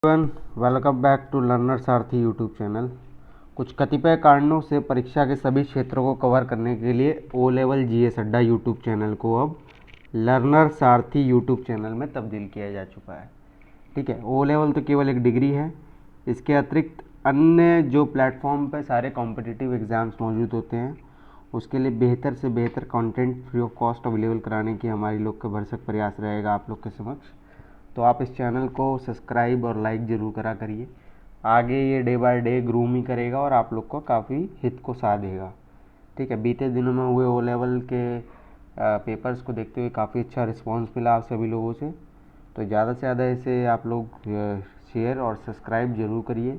Welcome back to learner Sarathi YouTube channel. कुछ कतिपय कारणों से परीक्षा के सभी क्षेत्रों को कवर करने के लिए ओ लेवल जीएस अड्डा यूट्यूब चैनल को अब लर्नर सारथी यूट्यूब चैनल में तब्दील किया जा चुका है। ठीक है, ओ लेवल तो केवल एक डिग्री है। इसके अतिरिक्त अन्य जो प्लेटफॉर्म पर सारे कॉम्पिटिटिव एग्ज़ाम्स मौजूद होते हैं उसके लिए बेहतर से बेहतर content free of cost available कराने की हमारी लोग का भरसक प्रयास रहेगा आप लोग के समक्ष। तो आप इस चैनल को सब्सक्राइब और लाइक ज़रूर करा करिए। आगे ये डे बाय डे ग्रूम ही करेगा और आप लोग को काफ़ी हित को साधेगा। ठीक है, बीते दिनों में हुए ओ लेवल के पेपर्स को देखते हुए काफ़ी अच्छा रिस्पांस मिला आप सभी लोगों से। तो ज़्यादा से ज़्यादा इसे आप लोग शेयर और सब्सक्राइब ज़रूर करिए।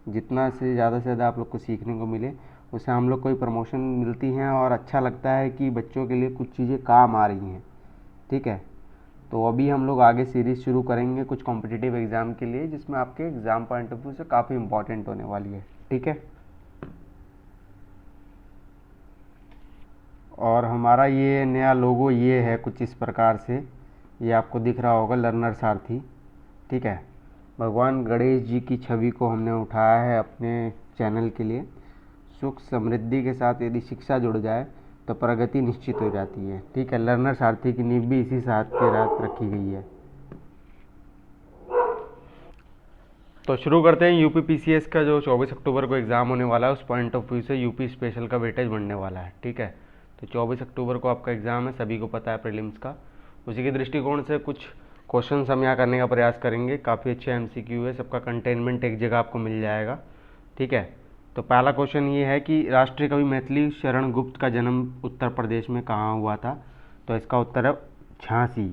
जितना से ज़्यादा आप लोग को सीखने को मिले उससे हम लोग को भी प्रमोशन मिलती हैं और अच्छा लगता है कि बच्चों के लिए कुछ चीज़ें काम आ रही हैं। ठीक है, तो अभी हम लोग आगे सीरीज़ शुरू करेंगे कुछ कॉम्पिटिटिव एग्ज़ाम के लिए, जिसमें आपके एग्ज़ाम पॉइंट ऑफ व्यू से काफ़ी इंपॉर्टेंट होने वाली है। ठीक है, और हमारा ये नया लोगो ये है कुछ इस प्रकार से, ये आपको दिख रहा होगा, लर्नर सारथी। ठीक है, भगवान गणेश जी की छवि को हमने उठाया है अपने चैनल के लिए। सुख समृद्धि के साथ यदि शिक्षा जुड़ जाए तो प्रगति निश्चित हो जाती है। ठीक है, लर्नर सारथी की नींव भी इसी साथ के रात रखी गई है। तो शुरू करते हैं। यूपी पीसीएस का जो 24 अक्टूबर को एग्ज़ाम होने वाला है उस पॉइंट ऑफ व्यू से यूपी स्पेशल का वेटेज बढ़ने वाला है। ठीक है, तो 24 अक्टूबर को आपका एग्ज़ाम है, सभी को पता है प्रीलिम्स का। उसी के दृष्टिकोण से कुछ क्वेश्चन हम यहाँ करने का प्रयास करेंगे। काफ़ी अच्छे एमसीक्यू है, सबका कंटेनमेंट एक जगह आपको मिल जाएगा। ठीक है, तो पहला क्वेश्चन ये है कि राष्ट्रीय कवि मैथिली शरण गुप्त का जन्म उत्तर प्रदेश में कहाँ हुआ था? तो इसका उत्तर है झांसी।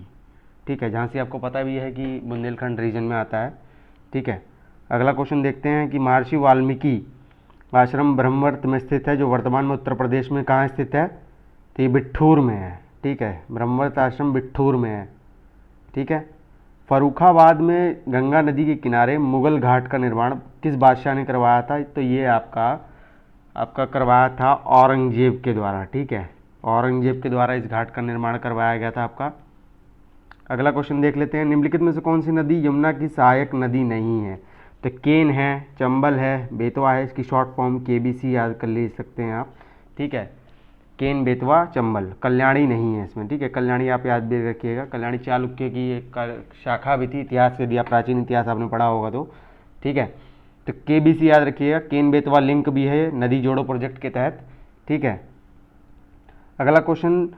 ठीक है, झांसी आपको पता भी है कि बुंदेलखंड रीजन में आता है। ठीक है, अगला क्वेश्चन देखते हैं कि महर्षि वाल्मीकि आश्रम ब्रह्मवर्त में स्थित है, जो वर्तमान में उत्तर प्रदेश में कहाँ स्थित है? तो ये बिट्ठूर में है। ठीक है, ब्रह्मवर्त आश्रम बिट्ठूर में है। ठीक है, फर्रुखाबाद में गंगा नदी के किनारे मुगल घाट का निर्माण किस बादशाह ने करवाया था? तो ये आपका करवाया था औरंगजेब के द्वारा। ठीक है, औरंगजेब के द्वारा इस घाट का निर्माण करवाया गया था आपका। अगला क्वेश्चन देख लेते हैं, निम्नलिखित में से कौन सी नदी यमुना की सहायक नदी नहीं है? तो केन है, चंबल है, बेतवा है। इसकी शॉर्ट फॉर्म केबीसी याद कर ले सकते हैं आप। ठीक है, केन, बेतवा, चंबल। कल्याणी नहीं है इसमें। ठीक है, कल्याणी आप याद भी रखिएगा। कल्याणी चालुक्य की एक शाखा भी थी इतिहास से, यदि प्राचीन इतिहास आपने पढ़ा होगा तो। ठीक है, तो केबीसी याद रखिएगा। केन बेतवा लिंक भी है नदी जोड़ो प्रोजेक्ट के तहत। ठीक है, अगला क्वेश्चन,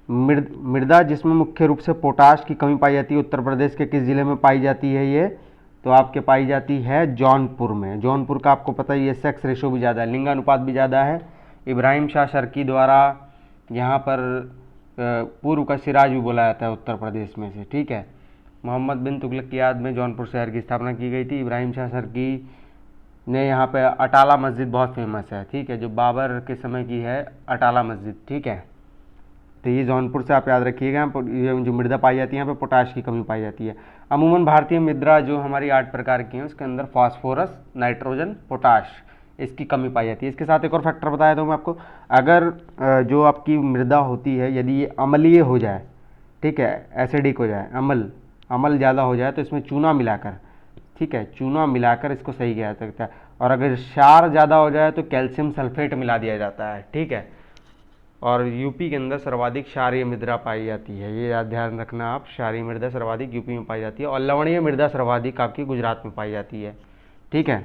मृदा जिसमें मुख्य रूप से पोटाश की कमी पाई जाती है उत्तर प्रदेश के किस जिले में पाई जाती है? ये तो आपके पाई जाती है जौनपुर में। जौनपुर का आपको पता ही है, सेक्स रेशो भी ज़्यादा है, लिंगानुपात भी ज़्यादा है। इब्राहिम शाह शर्की द्वारा यहाँ पर पूर्व का सिराज भी बोला जाता है उत्तर प्रदेश में से। ठीक है, मोहम्मद बिन तुगलक की याद में जौनपुर शहर की स्थापना की गई थी। इब्राहिम शाह शर्की ने यहाँ पे अटाला मस्जिद बहुत फेमस है। ठीक है, जो बाबर के समय की है अटाला मस्जिद। ठीक है, तो ये जौनपुर से आप याद रखिएगा। ये जो मृदा पाई जाती है यहाँ पे पोटाश की कमी पाई जाती है। अमूमन भारतीय मृदा जो हमारी 8 प्रकार की है उसके अंदर फास्फोरस, नाइट्रोजन, पोटाश, इसकी कमी पाई जाती है। इसके साथ एक और फैक्टर बताया था मैं आपको, अगर जो आपकी मृदा होती है यदि ये अम्लीय हो जाए, ठीक है, एसिडिक हो जाए, अम्ल ज़्यादा हो जाए तो इसमें चूना मिलाकर, ठीक है, चूना मिलाकर इसको सही किया जा सकता है। और अगर क्षार ज़्यादा हो जाए तो कैल्शियम सल्फेट मिला दिया जाता है। ठीक है, और यूपी के अंदर सर्वाधिक क्षारीय मृदा पाई जाती है, ये याद ध्यान रखना आप। क्षारीय मृदा सर्वाधिक यूपी में पाई जाती है और लवणीय मृदा सर्वाधिक आपकी गुजरात में पाई जाती है। ठीक है,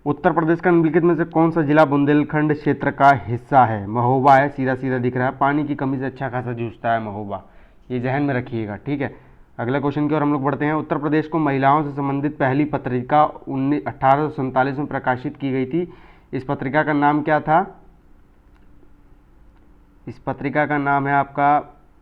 उत्तर प्रदेश का निम्नलिखित में से कौन सा जिला बुंदेलखंड क्षेत्र का हिस्सा है? महोबा है, सीधा सीधा दिख रहा है। पानी की कमी से अच्छा खासा जूझता है महोबा, ये जहन में रखिएगा। ठीक है, अगले क्वेश्चन की ओर हम लोग बढ़ते हैं। उत्तर प्रदेश को महिलाओं से संबंधित पहली पत्रिका 1847 में प्रकाशित की गई थी। इस पत्रिका का नाम क्या था? इस पत्रिका का नाम है आपका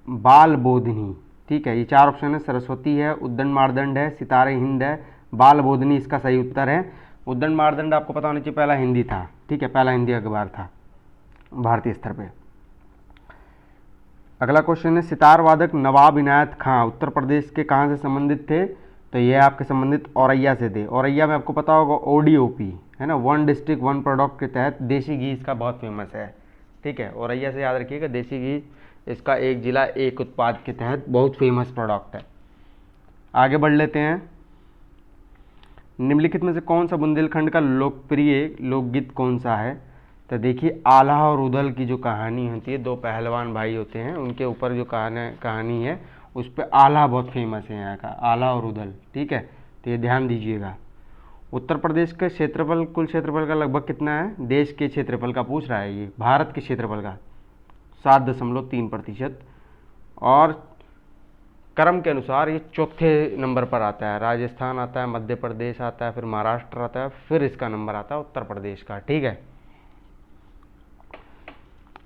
बाल बोधिनी। ठीक है, ये 4 ऑप्शन है, सरस्वती है, उद्दंड मार्दंड है, सितारे हिंद है, बाल बोधिनी इसका सही उत्तर है। उद्दंड मार्दंड आपको पता होना चाहिए पहला हिंदी था। ठीक है, पहला हिंदी अखबार था भारतीय स्तर पे। अगला क्वेश्चन है, सितार वादक नवाब इनायत खां उत्तर प्रदेश के कहाँ से संबंधित थे? तो ये आपके संबंधित औरैया से थे। औरैया में आपको पता होगा ओडीओपी है ना, वन डिस्ट्रिक्ट वन प्रोडक्ट के तहत देसी घी इसका बहुत फेमस है। ठीक है, औरैया से याद रखिएगा, देसी घी इसका एक जिला एक उत्पाद के तहत बहुत फेमस प्रोडक्ट है। आगे बढ़ लेते हैं। निम्नलिखित में से कौन सा बुंदेलखंड का लोकप्रिय लोकगीत कौन सा है? तो देखिए, आल्हा और उदल की जो कहानी होती है, दो पहलवान भाई होते हैं, उनके ऊपर जो कहानी है उस पर आल्हा बहुत फेमस है यहाँ का, आल्हा और उदल। ठीक है, तो ये ध्यान दीजिएगा। उत्तर प्रदेश के क्षेत्रफल, कुल क्षेत्रफल का लगभग कितना है? देश के क्षेत्रफल का पूछ रहा है ये, भारत के क्षेत्रफल का 7.3%। और क्रम के अनुसार ये चौथे नंबर पर आता है। राजस्थान आता है, मध्य प्रदेश आता है, फिर महाराष्ट्र आता है, फिर इसका नंबर आता है उत्तर प्रदेश का। ठीक है,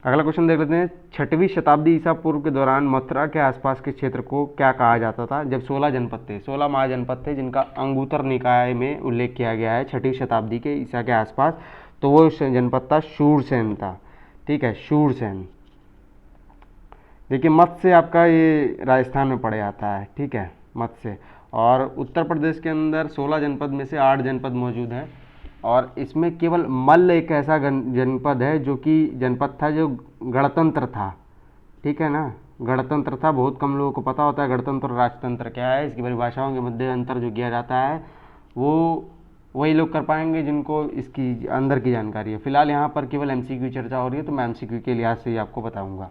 अगला क्वेश्चन देख लेते हैं। 6वीं शताब्दी ईसा पूर्व के दौरान मथुरा के आसपास के क्षेत्र को क्या कहा जाता था? जब 16 जनपद थे, 16 महाजनपद थे जिनका अंगुत्तर निकाय में उल्लेख किया गया है 6वीं शताब्दी के ईसा के आसपास, तो वो जनपद था शूरसेन था। ठीक है, शूरसेन। देखिए, मत्स्य आपका ये राजस्थान में पड़े आता है। ठीक है, मत्स्य। और उत्तर प्रदेश के अंदर 16 जनपद में से 8 जनपद मौजूद हैं, और इसमें केवल मल्ल एक ऐसा जनपद है जो कि जनपद था जो गणतंत्र था। ठीक है ना, गणतंत्र था। बहुत कम लोगों को पता होता है गणतंत्र और राजतंत्र क्या है, इसकी परिभाषाओं के मध्य अंतर जो किया जाता है वो वही लोग कर पाएंगे जिनको इसकी अंदर की जानकारी है। फिलहाल यहाँ पर केवल एमसीक्यू चर्चा हो रही है, तो मैं एमसीक्यू के लिहाज से ही आपको बताऊँगा।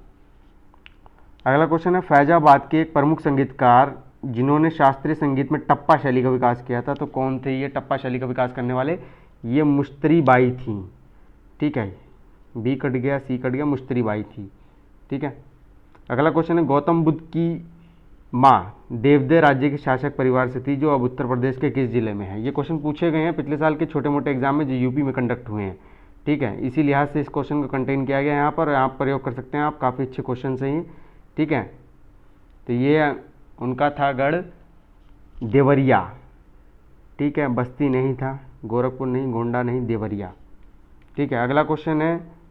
अगला क्वेश्चन है, फैजाबाद के एक प्रमुख संगीतकार जिन्होंने शास्त्रीय संगीत में टप्पा शैली का विकास किया था, तो कौन थे ये टप्पा शैली का विकास करने वाले? ये मुश्तरी बाई थी। ठीक है, बी कट गया, सी कट गया, मुश्तरी बाई थी। ठीक है, अगला क्वेश्चन है, गौतम बुद्ध की माँ देवदह राज्य के शासक परिवार से थी जो अब उत्तर प्रदेश के किस जिले में है? ये क्वेश्चन पूछे गए हैं पिछले साल के छोटे मोटे एग्जाम में जो यूपी में कंडक्ट हुए हैं। ठीक है, इसी लिहाज से इस क्वेश्चन को कंटेन किया गया यहाँ पर, आप प्रयोग कर सकते हैं, आप काफ़ी अच्छे क्वेश्चन से ही। ठीक है, तो ये उनका था गढ़ देवरिया। ठीक है, बस्ती नहीं था, गोरखपुर नहीं, गोंडा नहीं, देवरिया। ठीक है, अगला क्वेश्चन है,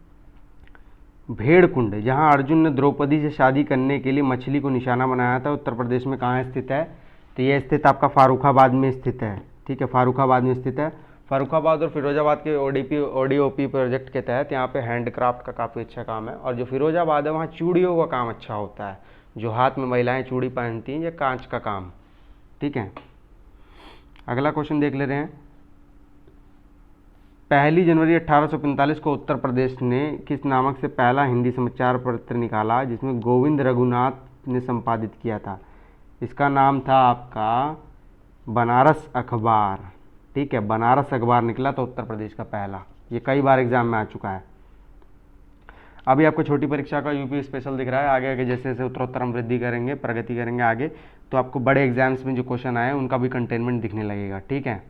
भेड़कुंड जहां अर्जुन ने द्रौपदी से शादी करने के लिए मछली को निशाना बनाया था, उत्तर प्रदेश में कहाँ स्थित है? तो यह स्थित आपका फारुखाबाद में स्थित है। ठीक है, फारुखाबाद में स्थित है। फारुखाबाद और फिरोजाबाद के ओडीओपी प्रोजेक्ट के तहत यहाँ पे हैंडक्राफ्ट का काफ़ी अच्छा काम है, और जो फिरोजाबाद है वहाँ चूड़ियों का काम अच्छा होता है, जो हाथ में महिलाएं चूड़ी पहनती हैं, या कांच का काम। ठीक है, अगला क्वेश्चन देख ले रहे हैं। 1 जनवरी 1845 को उत्तर प्रदेश ने किस नामक से पहला हिंदी समाचार पत्र निकाला जिसमें गोविंद रघुनाथ ने संपादित किया था? इसका नाम था आपका बनारस अखबार। ठीक है, बनारस अखबार निकला था उत्तर प्रदेश का पहला। ये कई बार एग्जाम में आ चुका है। अभी आपको छोटी परीक्षा का यूपी स्पेशल दिख रहा है। आगे आगे जैसे जैसे उत्तरोत्तर हम वृद्धि करेंगे, प्रगति करेंगे आगे, तो आपको बड़े एग्जाम्स में जो क्वेश्चन आए उनका भी कंटेनमेंट दिखने लगेगा। ठीक है,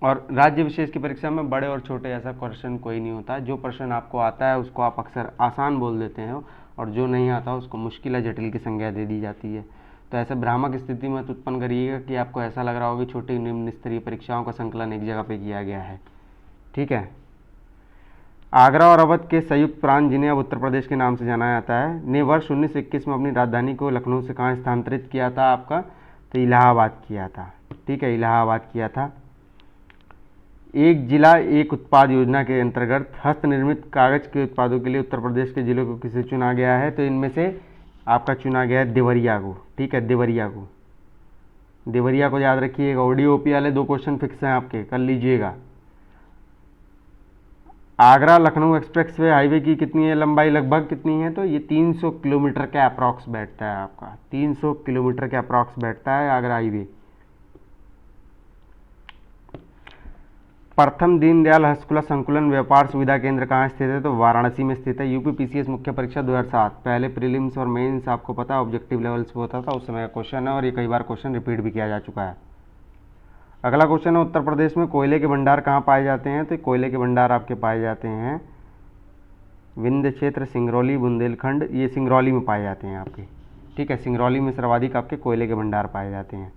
और राज्य विशेष की परीक्षा में बड़े और छोटे ऐसा क्वेश्चन कोई नहीं होता। जो प्रश्न आपको आता है उसको आप अक्सर आसान बोल देते हैं, और जो नहीं आता उसको मुश्किल या जटिल की संज्ञा दे दी जाती है। तो ऐसे भ्रामक स्थिति में उत्पन्न करिएगा कि आपको ऐसा लग रहा होगा कि छोटी निम्न स्तरीय परीक्षाओं का संकलन एक जगह पे किया गया है। ठीक है, आगरा और अवध के संयुक्त प्रांत जिन्हें अब उत्तर प्रदेश के नाम से जाना जाता है, ने वर्ष 1921 में अपनी राजधानी को लखनऊ से कहाँ स्थानांतरित किया था आपका? तो इलाहाबाद किया था। ठीक है, इलाहाबाद किया था। एक जिला एक उत्पाद योजना के अंतर्गत हस्तनिर्मित कागज के उत्पादों के लिए उत्तर प्रदेश के जिलों को किसे चुना गया है? तो इनमें से आपका चुना गया है देवरिया को। ठीक है, देवरिया को, देवरिया को याद रखिएगा। ओडीओपी वाले 2 क्वेश्चन फिक्स हैं आपके, कर लीजिएगा। Agra Lucknow express way highway की कितनी है लंबाई, लगभग कितनी है? तो ये 300 किलोमीटर के अप्रॉक्स बैठता है आपका, 300 किलोमीटर के अप्रॉक्स बैठता है आगरा हाईवे। प्रथम दीनदयाल हस्तकला संकुलन व्यापार सुविधा केंद्र कहाँ स्थित है? तो वाराणसी में स्थित है। यूपी पीसीएस मुख्य परीक्षा 2007, पहले प्रीलिम्स और मेंस आपको पता है ऑब्जेक्टिव लेवल्स पे होता था, उस समय का क्वेश्चन है, और ये कई बार क्वेश्चन रिपीट भी किया जा चुका है। अगला क्वेश्चन है, उत्तर प्रदेश में कोयले के भंडार कहाँ पाए जाते हैं? तो कोयले के भंडार आपके पाए जाते हैं विंध्य क्षेत्र, सिंगरौली, बुंदेलखंड, ये सिंगरौली में पाए जाते हैं आपके। ठीक है, सिंगरौली में सर्वाधिक आपके कोयले के भंडार पाए जाते हैं।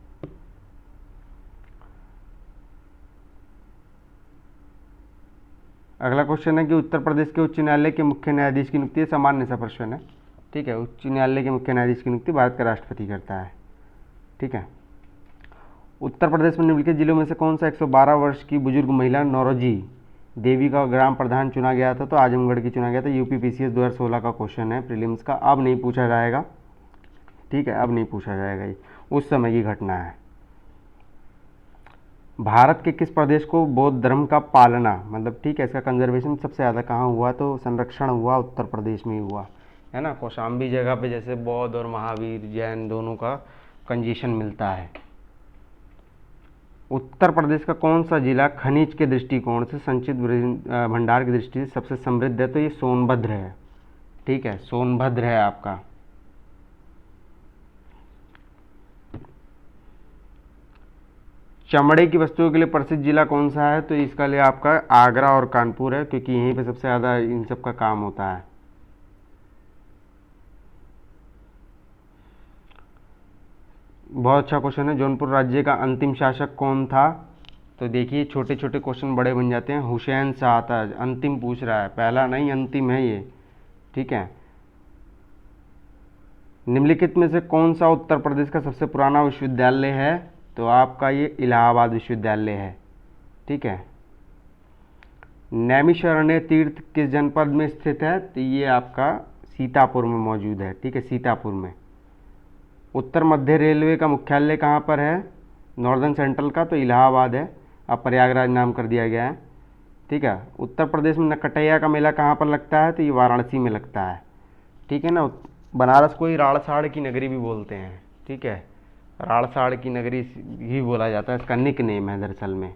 अगला क्वेश्चन है कि उत्तर प्रदेश के उच्च न्यायालय के मुख्य न्यायाधीश की नियुक्ति, सामान्य सा प्रश्न है। ठीक है, उच्च न्यायालय के मुख्य न्यायाधीश की नियुक्ति भारत का राष्ट्रपति करता है। ठीक है, उत्तर प्रदेश में निम्नलिखित जिलों में से कौन सा 112 वर्ष की बुजुर्ग महिला नौरोजी देवी का ग्राम प्रधान चुना गया था? तो आजमगढ़ की चुना गया था। यूपी पीसीएस 2016 का क्वेश्चन है प्रीलिम्स का, अब नहीं पूछा जाएगा। ठीक है, अब नहीं पूछा जाएगा ये। उस समय की घटना है। भारत के किस प्रदेश को बौद्ध धर्म का पालना, मतलब ठीक है, इसका कंजर्वेशन सबसे ज़्यादा कहाँ हुआ, तो संरक्षण हुआ उत्तर प्रदेश में ही हुआ, है ना। कौशाम्बी जगह पे जैसे बौद्ध और महावीर जैन दोनों का कंजेशन मिलता है। उत्तर प्रदेश का कौन सा जिला खनिज के दृष्टिकोण से संचित भंडार की दृष्टि से सबसे समृद्ध है, तो ये सोनभद्र है, ठीक है, सोनभद्र है आपका। चमड़े की वस्तुओं के लिए प्रसिद्ध जिला कौन सा है, तो इसका लिए आपका आगरा और कानपुर है, क्योंकि यहीं पे सबसे ज़्यादा इन सब का काम होता है। बहुत अच्छा क्वेश्चन है। जौनपुर राज्य का अंतिम शासक कौन था, तो देखिए छोटे छोटे क्वेश्चन बड़े बन जाते हैं। हुसैन शाह था, अंतिम पूछ रहा है, पहला नहीं अंतिम है ये, ठीक है। निम्नलिखित में से कौन सा उत्तर प्रदेश का सबसे पुराना विश्वविद्यालय है, तो आपका ये इलाहाबाद विश्वविद्यालय है, ठीक है। नैमिषारण्य तीर्थ किस जनपद में स्थित है, तो ये आपका सीतापुर में मौजूद है, ठीक है, सीतापुर में। उत्तर मध्य रेलवे का मुख्यालय कहाँ पर है, नॉर्दर्न सेंट्रल का, तो इलाहाबाद है, अब प्रयागराज नाम कर दिया गया है, ठीक है। उत्तर प्रदेश में नकटैया का मेला कहाँ पर लगता है, तो ये वाराणसी में लगता है, ठीक है ना। बनारस को ही राड़साड़ की नगरी भी बोलते हैं, ठीक है, राड़साड़ की नगरी ही बोला जाता है, इसका निक नेम है दरअसल में,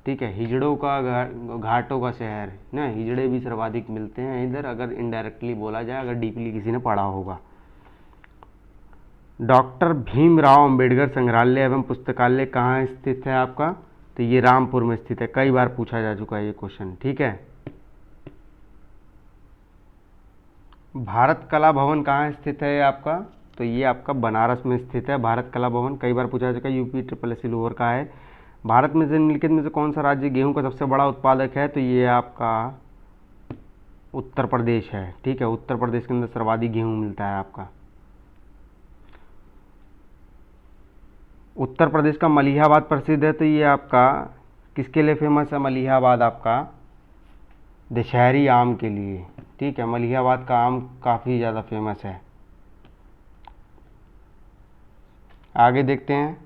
ठीक है। हिजड़ों का घाटों का शहर ना, हिजड़े भी सर्वाधिक मिलते हैं इधर, अगर इनडायरेक्टली बोला जाए, अगर डीपली किसी ने पढ़ा होगा। डॉक्टर भीमराव अंबेडकर संग्रहालय एवं पुस्तकालय कहाँ स्थित है आपका, तो ये रामपुर में स्थित है, कई बार पूछा जा चुका है ये क्वेश्चन, ठीक है। भारत कला भवन कहाँ स्थित है आपका, तो ये आपका बनारस में स्थित है, भारत कला भवन, कई बार पूछा जा चुका है, यूपी SSSC लोअर का है। भारत में से निम्नलिखित में से कौन सा राज्य गेहूं का सबसे बड़ा उत्पादक है, तो ये आपका उत्तर प्रदेश है, ठीक है, उत्तर प्रदेश के अंदर सर्वाधिक गेहूं मिलता है आपका। उत्तर प्रदेश का मलिहाबाद प्रसिद्ध है, तो ये आपका किसके लिए फेमस है, मलिहाबाद आपका दशहरी आम के लिए, ठीक है, मलिहाबाद का आम काफ़ी ज़्यादा फेमस है। आगे देखते हैं।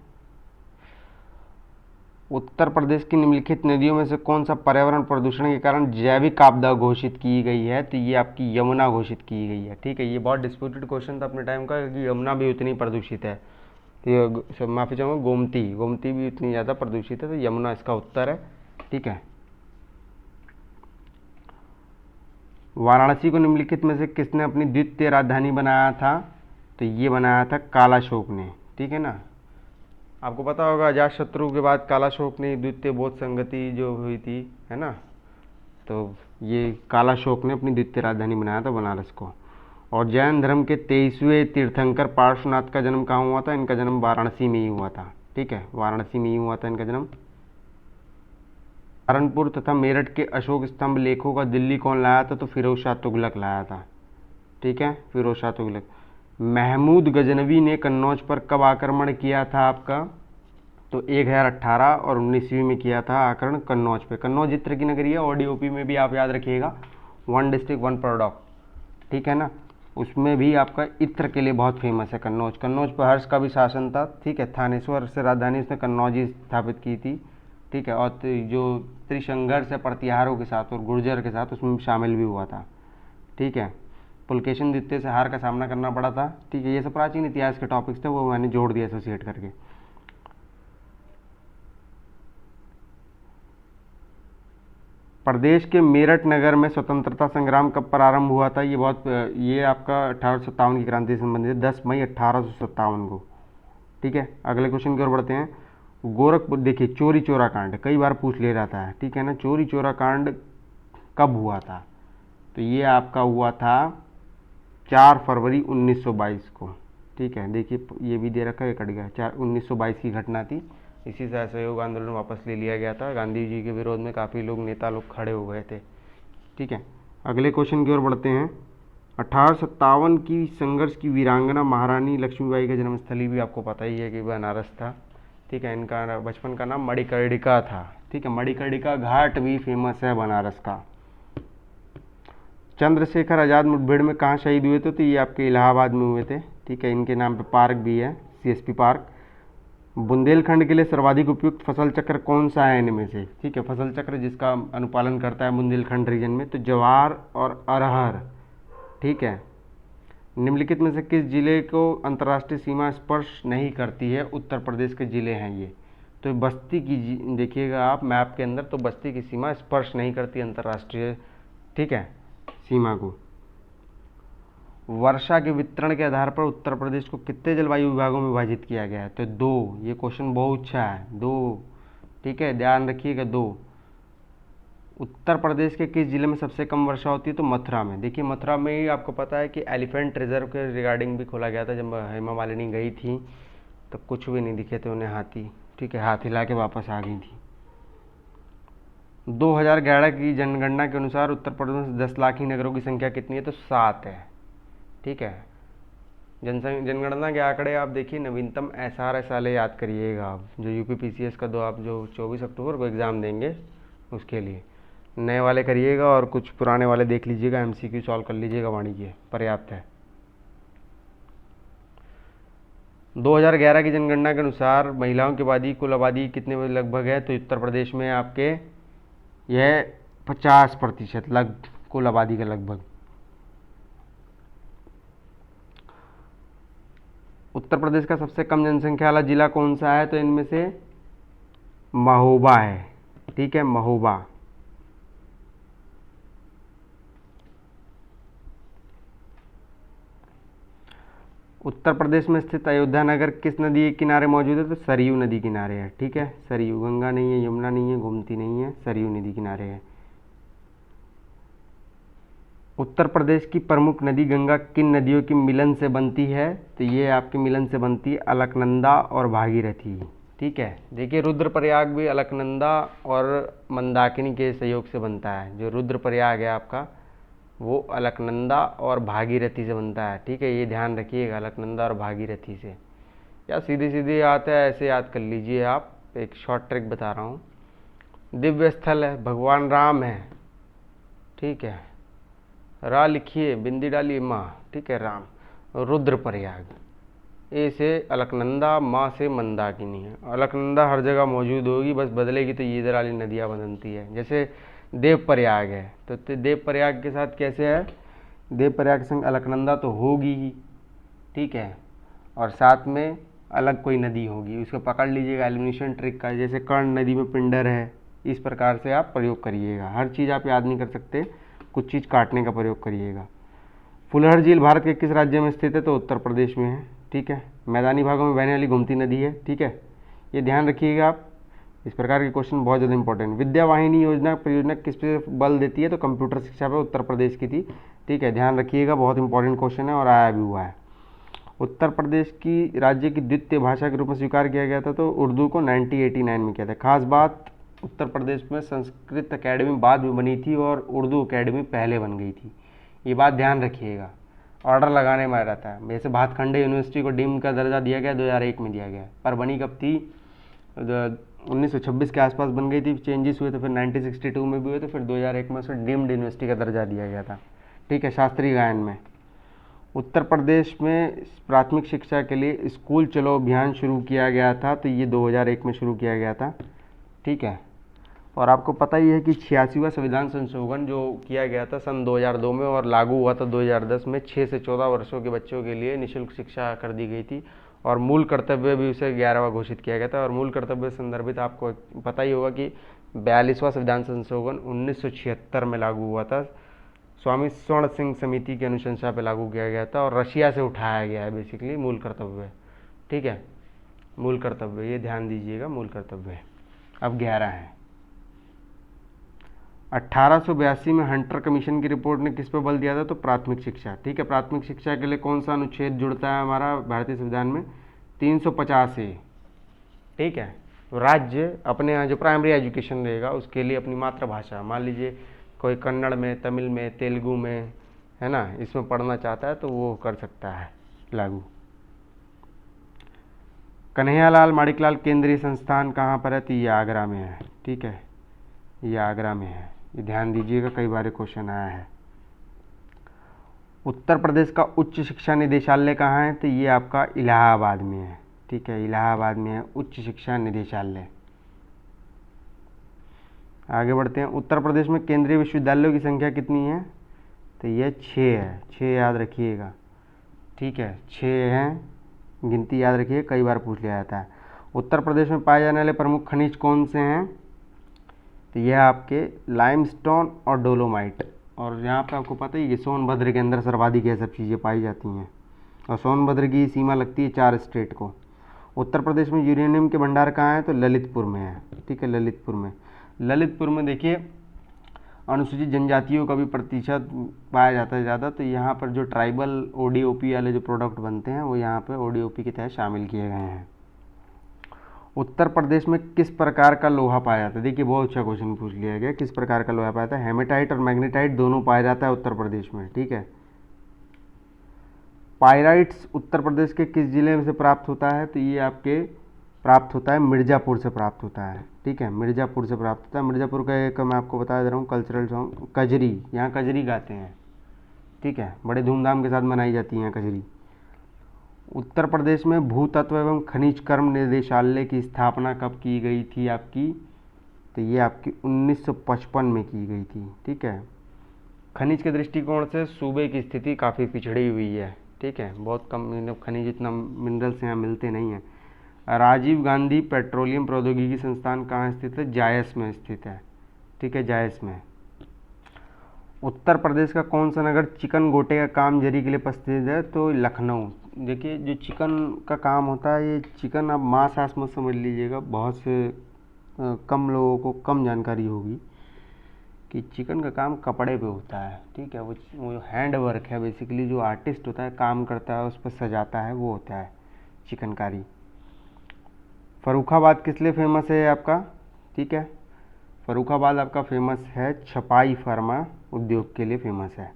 उत्तर प्रदेश की निम्नलिखित नदियों में से कौन सा पर्यावरण प्रदूषण के कारण जैविक आपदा घोषित की गई है, तो ये आपकी यमुना घोषित की गई है, ठीक है। ये बहुत डिस्प्यूटेड क्वेश्चन था अपने टाइम का, क्योंकि यमुना भी उतनी प्रदूषित है, तो ये माफ़ी चाहूँगा, गोमती भी उतनी ज़्यादा प्रदूषित है, तो यमुना इसका उत्तर है, ठीक है। वाराणसी को निम्नलिखित में से किसने अपनी द्वितीय राजधानी बनाया था, तो ये बनाया था कालाशोक ने, ठीक है ना। आपको पता होगा अजातशत्रु के बाद कालाशोक ने द्वितीय बौद्ध संगति जो हुई थी, है ना, तो ये कालाशोक ने अपनी द्वितीय राजधानी बनाया था बनारस को। और जैन धर्म के 23वें तीर्थंकर पार्श्वनाथ का जन्म कहाँ हुआ था, इनका जन्म वाराणसी में ही हुआ था, ठीक है, वाराणसी में ही हुआ था इनका जन्म। सहारनपुर तथा मेरठ के अशोक स्तंभ लेखों का दिल्ली कौन लाया था, तो फिरोज शाह तुगलक लाया था, ठीक है, फिरोज शाह तुगलक। महमूद गजनवी ने कन्नौज पर कब आक्रमण किया था आपका, तो 1018 और 19वीं में किया था आक्रमण कन्नौज पे। कन्नौज इत्र की नगरी है, ODOP में भी आप याद रखिएगा, 1 डिस्ट्रिक्ट 1 प्रोडक्ट, ठीक है ना, उसमें भी आपका इत्र के लिए बहुत फेमस है कन्नौज। कन्नौज पर हर्ष का भी शासन था, ठीक है, थानेश्वर से राजधानी उसने कन्नौज ही स्थापित की थी, ठीक है। और जो त्रिसंघर्ष है प्रतिहारों के साथ और गुर्जर के साथ, उसमें शामिल भी हुआ था, ठीक है। पुलकेशिन द्वितीय से हार का सामना करना पड़ा था, ठीक है। ये सब प्राचीन इतिहास के टॉपिक्स थे, वो मैंने जोड़ दिया एसोसिएट करके। प्रदेश के मेरठ नगर में स्वतंत्रता संग्राम कब प्रारंभ हुआ था, ये आपका 1857 की क्रांति से संबंधित है, 10 मई 1857 को, ठीक है। अगले क्वेश्चन की ओर बढ़ते हैं। गोरखपुर, देखिए चोरी चोरा कांड कई बार पूछ ले रहा था, ठीक है ना, चोरी चोरा कांड कब हुआ था, तो ये आपका हुआ था 4 फरवरी 1922 को, ठीक है। देखिए ये भी दे रखा है, कट गया, 1922 की घटना थी। इसी से असहयोग आंदोलन वापस ले लिया गया था, गांधी जी के विरोध में काफ़ी लोग नेता लोग खड़े हो गए थे, ठीक है। अगले क्वेश्चन की ओर बढ़ते हैं। 1857 की संघर्ष की वीरांगना महारानी लक्ष्मीबाई का जन्मस्थली भी आपको पता ही है कि बनारस था, ठीक है। इनका बचपन का नाम मणिकर्णिका था, ठीक है, मणिकर्णिका घाट भी फेमस है बनारस का। चंद्रशेखर आज़ाद मुठभेड़ में कहाँ शहीद हुए थे, तो ये आपके इलाहाबाद में हुए थे, ठीक है। इनके नाम पे पार्क भी है, CSP पार्क। बुंदेलखंड के लिए सर्वाधिक उपयुक्त फसल चक्र कौन सा है इनमें से, ठीक है, फसल चक्र जिसका अनुपालन करता है बुंदेलखंड रीजन में, तो ज्वार और अरहर, ठीक है। निम्नलिखित में से किस जिले को अंतर्राष्ट्रीय सीमा स्पर्श नहीं करती है, उत्तर प्रदेश के जिले हैं ये, तो बस्ती की देखिएगा आप मैप के अंदर, तो बस्ती की सीमा स्पर्श नहीं करती अंतर्राष्ट्रीय, ठीक है, सीमा को। वर्षा के वितरण के आधार पर उत्तर प्रदेश को कितने जलवायु विभागों में विभाजित किया गया है, तो 2। ये क्वेश्चन बहुत अच्छा है, 2, ठीक है, ध्यान रखिएगा 2। उत्तर प्रदेश के किस जिले में सबसे कम वर्षा होती है, तो मथुरा में। देखिए मथुरा में ही आपको पता है कि एलिफेंट रिजर्व के रिगार्डिंग भी खोला गया था, जब हेमा मालिनी गई थी तो कुछ भी नहीं दिखे थे उन्हें हाथी, ठीक है, हाथ हिला के वापस आ गई थी। 2011 की जनगणना के अनुसार उत्तर प्रदेश में 10 लाख ही नगरों की संख्या कितनी है, तो 7 है, ठीक है। जनगणना के आंकड़े आप देखिए, नवीनतम SR साल याद करिएगा आप, जो UPPCS का आप जो 24 अक्टूबर को एग्ज़ाम देंगे उसके लिए नए वाले करिएगा, और कुछ पुराने वाले देख लीजिएगा, MCQ सॉल्व कर लीजिएगा, वाणिज्य पर्याप्त है। 2011 की जनगणना के अनुसार महिलाओं की आबादी कुल आबादी कितने लगभग है, तो उत्तर प्रदेश में आपके यह 50% कुल आबादी का लगभग। उत्तर प्रदेश का सबसे कम जनसंख्या वाला जिला कौन सा है, तो इनमें से महोबा है, ठीक है, महोबा। उत्तर प्रदेश में स्थित अयोध्या नगर किस नदी के किनारे मौजूद है, तो सरयू नदी किनारे है, ठीक है, सरयू, गंगा नहीं है, यमुना नहीं है, गोमती नहीं है, सरयू नदी किनारे है। उत्तर प्रदेश की प्रमुख नदी गंगा किन नदियों के मिलन से बनती है, तो ये आपके मिलन से बनती है अलकनंदा और भागीरथी, ठीक है। देखिए रुद्रप्रयाग भी अलकनंदा और मंदाकिनी के सहयोग से बनता है, जो रुद्रप्रयाग है आपका वो अलकनंदा और भागीरथी से बनता है, ठीक है, ये ध्यान रखिएगा, अलकनंदा और भागीरथी से। या सीधी सीधी आता है, ऐसे याद कर लीजिए आप, एक शॉर्ट ट्रिक बता रहा हूँ। दिव्य स्थल है, भगवान राम है, ठीक है, रा लिखिए, बिंदी डालिए, माँ, ठीक है, राम। रुद्रप्रयाग, ए से अलकनंदा, माँ से मंदाकिनी है। अलकनंदा हर जगह मौजूद होगी, बस बदलेगी तो ये इधर वाली नदियाँ बदलती है। जैसे देवप्रयाग है, तो देवप्रयाग के साथ कैसे है, देवप्रयाग संग अलकनंदा तो होगी ही, ठीक है, और साथ में अलग कोई नदी होगी, उसको पकड़ लीजिएगा एलिमिनेशन ट्रिक का। जैसे कर्ण नदी में पिंडर है, इस प्रकार से आप प्रयोग करिएगा। हर चीज़ आप याद नहीं कर सकते, कुछ चीज़ काटने का प्रयोग करिएगा। फुलहर झील भारत के किस राज्य में स्थित है, तो उत्तर प्रदेश में है, ठीक है। मैदानी भागों में बहने वाली गोमती नदी है, ठीक है, ये ध्यान रखिएगा आप। इस प्रकार के क्वेश्चन बहुत ज़्यादा इंपॉर्टेंट। विद्यावाहिनी योजना परियोजना किस पे बल देती है, तो कंप्यूटर शिक्षा पे उत्तर प्रदेश की थी, ठीक है, ध्यान रखिएगा, बहुत इंपॉर्टेंट क्वेश्चन है और आया भी हुआ है। उत्तर प्रदेश की राज्य की द्वितीय भाषा के रूप में स्वीकार किया गया था, तो उर्दू को 1989 में किया था। खास बात, उत्तर प्रदेश में संस्कृत अकेडमी बाद में बनी थी और उर्दू अकेडमी पहले बन गई थी, ये बात ध्यान रखिएगा, ऑर्डर लगाने में रहता है। वैसे भातखंडे यूनिवर्सिटी को डीम्ड का दर्जा दिया गया, 2001 में दिया गया, पर बनी कब थी, 1926 के आसपास बन गई थी, चेंजेस हुए तो फिर 1962 में भी हुए, तो फिर 2001 में उसे डीम्ड यूनिवर्सिटी का दर्जा दिया गया था, ठीक है, शास्त्रीय गायन में। उत्तर प्रदेश में प्राथमिक शिक्षा के लिए स्कूल चलो अभियान शुरू किया गया था, तो ये 2001 में शुरू किया गया था, ठीक है। और आपको पता ही है कि 86वां संविधान संशोधन जो किया गया था सन 2002 में और लागू हुआ था 2010 में, 6 से 14 वर्षों के बच्चों के लिए निःशुल्क शिक्षा कर दी गई थी, और मूल कर्तव्य भी उसे 11वां घोषित किया गया था। और मूल कर्तव्य संदर्भित आपको पता ही होगा कि 42वां संविधान संशोधन 1976 में लागू हुआ था, स्वामी स्वर्ण सिंह समिति की अनुशंसा पर लागू किया गया था, और रशिया से उठाया गया है बेसिकली मूल कर्तव्य, ठीक है, मूल कर्तव्य, ये ध्यान दीजिएगा, मूल कर्तव्य। अब 11 है। 1882 में हंटर कमीशन की रिपोर्ट ने किस पर बल दिया था, तो प्राथमिक शिक्षा, ठीक है। प्राथमिक शिक्षा के लिए कौन सा अनुच्छेद जुड़ता है हमारा भारतीय संविधान में, 350 ए, ठीक है। राज्य अपने यहाँ जो प्राइमरी एजुकेशन देगा उसके लिए अपनी मातृभाषा, मान लीजिए कोई कन्नड़ में, तमिल में, तेलुगु में, है ना, इसमें पढ़ना चाहता है तो वो कर सकता है लागू। कन्हैयालाल माणिकलाल केंद्रीय संस्थान कहाँ पर है, तो ये आगरा में है, ठीक है, ये आगरा में है, ये ध्यान दीजिएगा, कई बार क्वेश्चन आया है। उत्तर प्रदेश का उच्च शिक्षा निदेशालय कहाँ है, तो ये आपका इलाहाबाद में है, ठीक है, इलाहाबाद में है उच्च शिक्षा निदेशालय। आगे बढ़ते हैं, उत्तर प्रदेश में केंद्रीय विश्वविद्यालयों की संख्या कितनी है? तो ये 6 है, 6 याद रखिएगा। ठीक है, 6 हैं, गिनती याद रखिए, कई बार पूछ लिया जाता है। उत्तर प्रदेश में पाए जाने वाले प्रमुख खनिज कौन से हैं? तो यह आपके लाइमस्टोन और डोलोमाइट। और यहाँ पे आपको पता ही है सोनभद्र के अंदर सर्वाधिक ये सब चीज़ें पाई जाती हैं, और सोनभद्र की सीमा लगती है 4 स्टेट को। उत्तर प्रदेश में यूरेनियम के भंडार कहाँ है? तो ललितपुर में है। ठीक है, ललितपुर में। ललितपुर में देखिए अनुसूचित जनजातियों का भी प्रतिशत पाया जाता है ज़्यादा, तो यहाँ पर जो ट्राइबल ODOP वाले जो प्रोडक्ट बनते हैं वो यहाँ पे ODOP के तहत शामिल किए गए हैं। उत्तर प्रदेश में किस प्रकार का लोहा पाया जाता है? देखिए बहुत अच्छा क्वेश्चन पूछ लिया गया, किस प्रकार का लोहा पाया जाता है? हेमेटाइट और मैग्नेटाइट दोनों पाया जाता है उत्तर प्रदेश में। ठीक है, पायराइट्स उत्तर प्रदेश के किस जिले में से प्राप्त होता है? तो ये आपके प्राप्त होता है मिर्ज़ापुर से प्राप्त होता है। ठीक है, मिर्ज़ापुर से प्राप्त होता है। मिर्ज़ापुर का एक मैं आपको बता दे रहा हूँ कल्चरल सॉन्ग, कजरी, यहाँ कजरी गाते हैं। ठीक है, बड़े धूमधाम के साथ मनाई जाती है कजरी। उत्तर प्रदेश में भूतत्व एवं खनिज कर्म निदेशालय की स्थापना कब की गई थी आपकी? तो ये आपकी 1955 में की गई थी। ठीक है, खनिज के दृष्टिकोण से सूबे की स्थिति काफ़ी पिछड़ी हुई है। ठीक है, बहुत कम मतलब खनिज इतना मिनरल्स यहाँ मिलते नहीं हैं। राजीव गांधी पेट्रोलियम प्रौद्योगिकी संस्थान कहाँ स्थित है? जायस में स्थित है। ठीक है, जायस में। उत्तर प्रदेश का कौन सा नगर चिकन गोटे का काम जरी के लिए प्रसिद्ध है? तो लखनऊ। देखिए जो चिकन का काम होता है, ये चिकन आप मांस आस मत समझ लीजिएगा, बहुत से कम लोगों को कम जानकारी होगी कि चिकन का काम कपड़े पे होता है। ठीक है, वो हैंड वर्क है, बेसिकली जो आर्टिस्ट होता है काम करता है उस पर सजाता है, वो होता है चिकनकारी। फर्रुखाबाद किस लिए फेमस है आपका? ठीक है, फर्रुखाबाद आपका फेमस है छपाई फार्मा उद्योग के लिए फेमस है।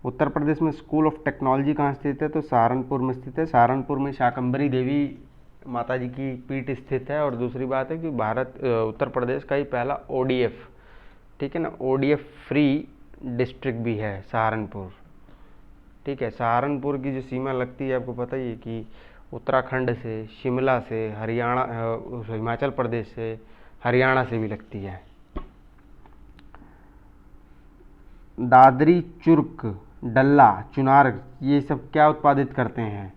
उत्तर प्रदेश में स्कूल ऑफ टेक्नोलॉजी कहाँ स्थित है? तो सहारनपुर में स्थित है। सहारनपुर में शाकंभरी देवी माता जी की पीठ स्थित है। और दूसरी बात है कि उत्तर प्रदेश का ही पहला ODF, ठीक है ना, ODF फ्री डिस्ट्रिक्ट भी है सहारनपुर। ठीक है, सहारनपुर की जो सीमा लगती है आपको पता ही है कि उत्तराखंड से, शिमला से, हरियाणा, हिमाचल प्रदेश से, हरियाणा से भी लगती है। दादरी, चुर्क, डल्ला, चुनार, ये सब क्या उत्पादित करते हैं?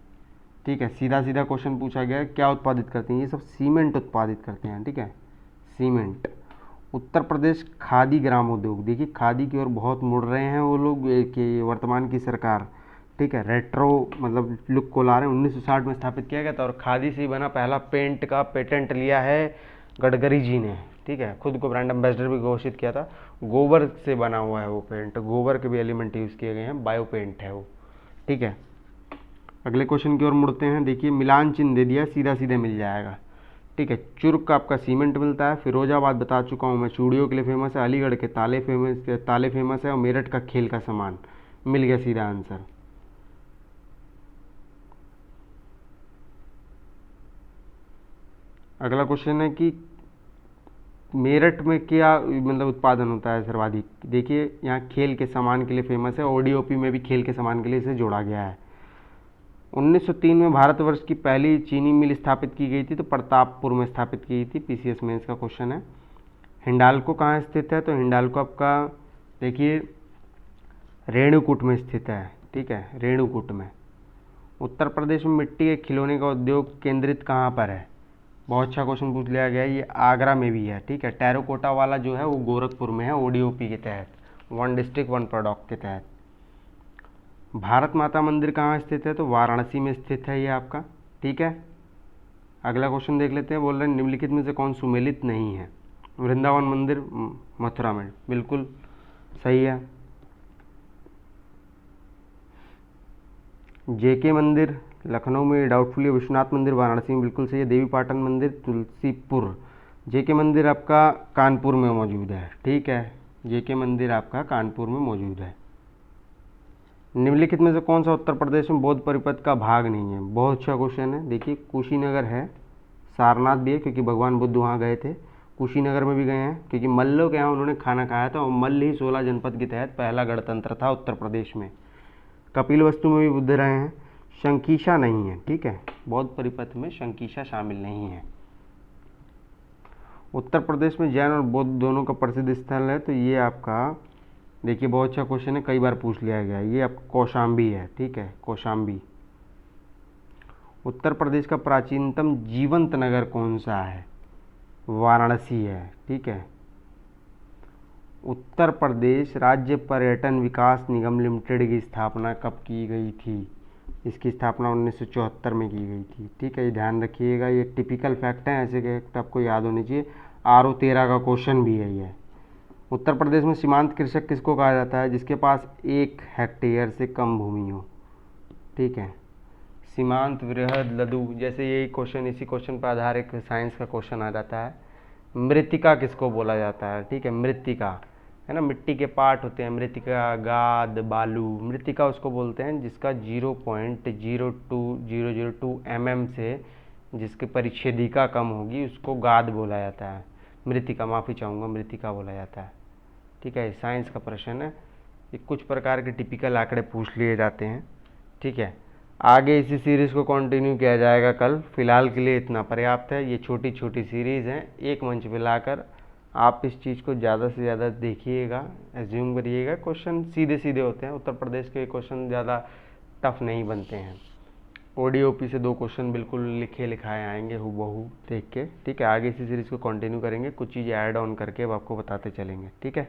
ठीक है, सीधा सीधा क्वेश्चन पूछा गया है, क्या उत्पादित करते हैं? ये सब सीमेंट उत्पादित करते हैं। ठीक है, सीमेंट। उत्तर प्रदेश खादी ग्राम उद्योग, देखिए खादी की ओर बहुत मुड़ रहे हैं वो लोग कि वर्तमान की सरकार। ठीक है, रेट्रो मतलब लुक को ला रहे हैं। 1960 में स्थापित किया गया था, और खादी से ही बना पहला पेंट का पेटेंट लिया है गडकरी जी ने। ठीक है, खुद को ब्रांड एम्बेसडर भी घोषित किया था। गोबर से बना हुआ है वो पेंट, गोबर के भी एलिमेंट यूज़ किए गए हैं, बायो पेंट है वो। ठीक है, अगले क्वेश्चन की ओर मुड़ते हैं। देखिए मिलान चिन्ह दे दिया, सीधा सीधे मिल जाएगा। ठीक है, चुर्क का आपका सीमेंट मिलता है। फिरोजाबाद बता चुका हूँ मैं, चूड़ियों के लिए फेमस है। अलीगढ़ के ताले फेमस है। और मेरठ का खेल का सामान, मिल गया सीधा आंसर। अगला क्वेश्चन है कि मेरठ में क्या मतलब उत्पादन होता है सर्वाधिक? देखिए यहाँ खेल के सामान के लिए फेमस है, ODOP में भी खेल के सामान के लिए इसे जोड़ा गया है। 1903 में भारतवर्ष की पहली चीनी मिल स्थापित की गई थी, तो प्रतापपुर में स्थापित की गई थी। PCS मेंस का क्वेश्चन है। हिंडाल्को कहाँ स्थित है? तो हिंडाल्को आपका देखिए रेणुकूट में स्थित है। ठीक है, रेणुकूट में। उत्तर प्रदेश में मिट्टी के खिलौने का उद्योग केंद्रित कहाँ पर है? बहुत अच्छा क्वेश्चन पूछ लिया गया है, ये आगरा में भी है। ठीक है, टेराकोटा वाला जो है वो गोरखपुर में है, ODOP के तहत, 1 डिस्ट्रिक्ट 1 प्रोडक्ट के तहत। भारत माता मंदिर कहाँ स्थित है? तो वाराणसी में स्थित है ये आपका। ठीक है, अगला क्वेश्चन देख लेते हैं। बोल रहे हैं निम्नलिखित में से कौन सुमेलित नहीं है? वृंदावन मंदिर मथुरा में, बिल्कुल सही है। JK मंदिर लखनऊ में डाउटफुली, विश्वनाथ मंदिर वाराणसी में बिल्कुल सही है। देवी पाटन मंदिर तुलसीपुर। JK मंदिर आपका कानपुर में मौजूद है। ठीक है, JK मंदिर आपका कानपुर में मौजूद है। निम्नलिखित में से कौन सा उत्तर प्रदेश में बौद्ध परिपथ का भाग नहीं है? बहुत अच्छा क्वेश्चन है। देखिए कुशीनगर है, सारनाथ भी है क्योंकि भगवान बुद्ध वहाँ गए थे। कुशीनगर में भी गए हैं क्योंकि मल्लों के यहाँ उन्होंने खाना खाया था, और मल्ल ही 16 जनपद के तहत पहला गणतंत्र था उत्तर प्रदेश में। कपिलवस्तु में भी बुद्ध रहे हैं। शंकीशा नहीं है, ठीक है, बौद्ध परिपथ में शंकीशा शामिल नहीं है। उत्तर प्रदेश में जैन और बौद्ध दोनों का प्रसिद्ध स्थल है, तो ये आपका देखिए बहुत अच्छा क्वेश्चन है, कई बार पूछ लिया गया है, ये आपका कौशाम्बी है, ठीक है, कौशाम्बी। उत्तर प्रदेश का प्राचीनतम जीवंत नगर कौन सा है? वाराणसी है, ठीक है। उत्तर प्रदेश राज्य पर्यटन विकास निगम लिमिटेड की स्थापना कब की गई थी? इसकी स्थापना 1974 में की गई थी, ठीक है, ये ध्यान रखिएगा, ये टिपिकल फैक्ट है, ऐसे फैक्ट आपको याद होने चाहिए। आर ओ 13 का क्वेश्चन भी है ये। उत्तर प्रदेश में सीमांत कृषक किसको कहा जाता है? जिसके पास 1 हेक्टेयर से कम भूमि हो, ठीक है। सीमांत, वृहद, लघु, जैसे यही क्वेश्चन, इसी क्वेश्चन पर आधारित साइंस का क्वेश्चन आ जाता है। मृत्तिका किसको बोला जाता है? ठीक है, मृत्तिका है ना, मिट्टी के पार्ट होते हैं, मृत्तिका, गाद, बालू, मृत्तिका उसको बोलते हैं जिसका 0.02002 mm से जिसकी परिच्छेदिका कम होगी उसको गाद बोला जाता है। मृत्तिका, माफ़ी चाहूँगा, मृत्तिका बोला जाता है, ठीक है। साइंस का प्रश्न है, ये कुछ प्रकार के टिपिकल आंकड़े पूछ लिए जाते हैं, ठीक है। आगे इसी सीरीज़ को कंटिन्यू किया जाएगा कल, फिलहाल के लिए इतना पर्याप्त है। ये छोटी छोटी सीरीज़ हैं, एक मंच पे लाकर आप इस चीज़ को ज़्यादा से ज़्यादा देखिएगा, एज्यूम करिएगा। क्वेश्चन सीधे सीधे होते हैं, उत्तर प्रदेश के क्वेश्चन ज़्यादा टफ नहीं बनते हैं। ओडीओपी से 2 क्वेश्चन बिल्कुल लिखे लिखाए आएंगे हूबहू देख के, ठीक है। आगे इसी सीरीज़ को कंटिन्यू करेंगे, कुछ चीज़ें ऐड ऑन करके अब आपको बताते चलेंगे, ठीक है।